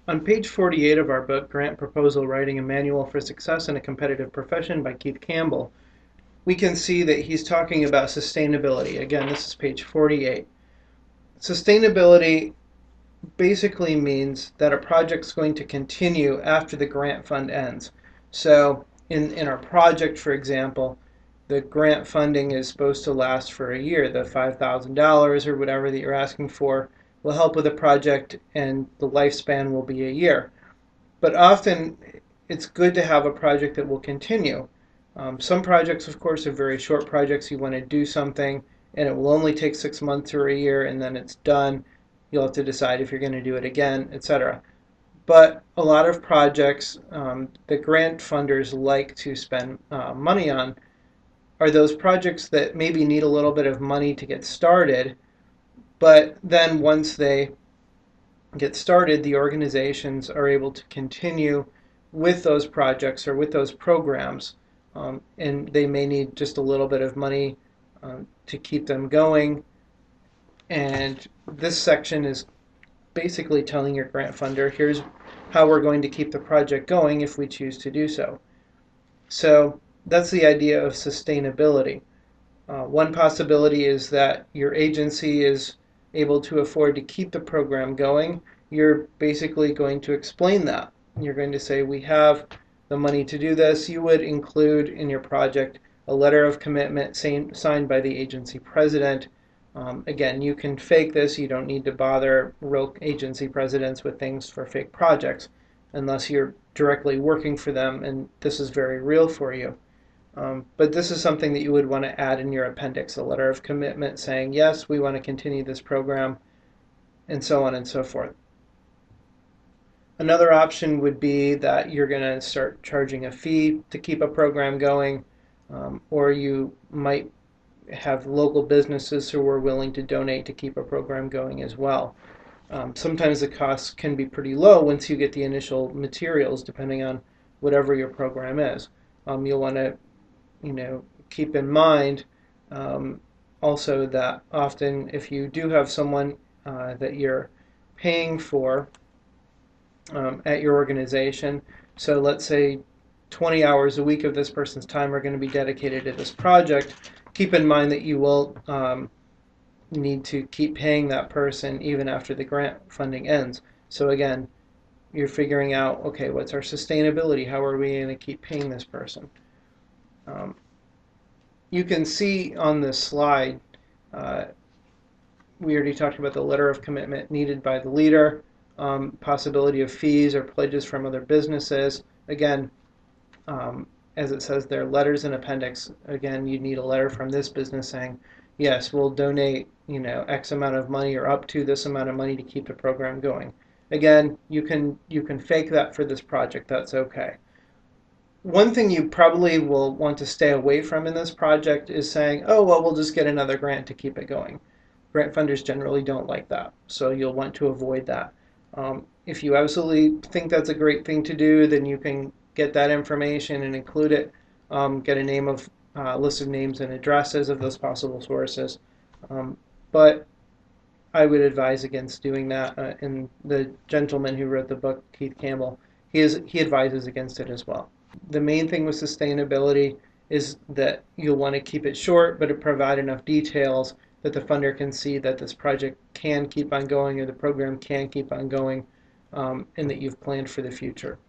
On page 48 of our book, Grant Proposal Writing, a Manual for Success in a Competitive Profession by Keith Campbell, we can see that he's talking about sustainability. Again, this is page 48. Sustainability basically means that a project's going to continue after the grant fund ends. So in our project, for example, the grant funding is supposed to last for a year. The $5,000 or whatever that you're asking for will help with the project, and the lifespan will be a year. But often it's good to have a project that will continue. Some projects, of course, are very short projects. You want to do something and it will only take 6 months or a year, and then it's done. You'll have to decide if you're going to do it again, etc. But a lot of projects that grant funders like to spend money on are those projects that maybe need a little bit of money to get started, but then once they get started, the organizations are able to continue with those projects or with those programs, and they may need just a little bit of money to keep them going. And this section is basically telling your grant funder, here's how we're going to keep the project going if we choose to do so. So that's the idea of sustainability. One possibility is that your agency is able to afford to keep the program going. You're basically going to explain that. You're going to say, we have the money to do this. You would include in your project a letter of commitment signed by the agency president. Again, you can fake this. You don't need to bother real agency presidents with things for fake projects unless you're directly working for them and this is very real for you. But this is something that you would want to add in your appendix, a letter of commitment saying, yes, we want to continue this program, and so on and so forth. Another option would be that you're going to start charging a fee to keep a program going, or you might have local businesses who are willing to donate to keep a program going as well. Sometimes the costs can be pretty low once you get the initial materials, depending on whatever your program is. You'll want to keep in mind also that often if you do have someone that you're paying for at your organization, so let's say 20 hours a week of this person's time are going to be dedicated to this project, keep in mind that you will need to keep paying that person even after the grant funding ends. So again, you're figuring out, okay, what's our sustainability? How are we going to keep paying this person? You can see on this slide, we already talked about the letter of commitment needed by the leader, possibility of fees or pledges from other businesses. Again, as it says there, letters and appendix. Again, you need a letter from this business saying, yes, we'll donate, X amount of money or up to this amount of money to keep the program going. Again, you can fake that for this project. That's okay. One thing you probably will want to stay away from in this project is saying, oh, well, we'll just get another grant to keep it going. Grant funders generally don't like that, so you'll want to avoid that. If you absolutely think that's a great thing to do, then you can get that information and include it, get a list of names and addresses of those possible sources. But I would advise against doing that, and the gentleman who wrote the book, Keith Campbell, he advises against it as well. The main thing with sustainability is that you'll want to keep it short, but to provide enough details that the funder can see that this project can keep on going or the program can keep on going, and that you've planned for the future.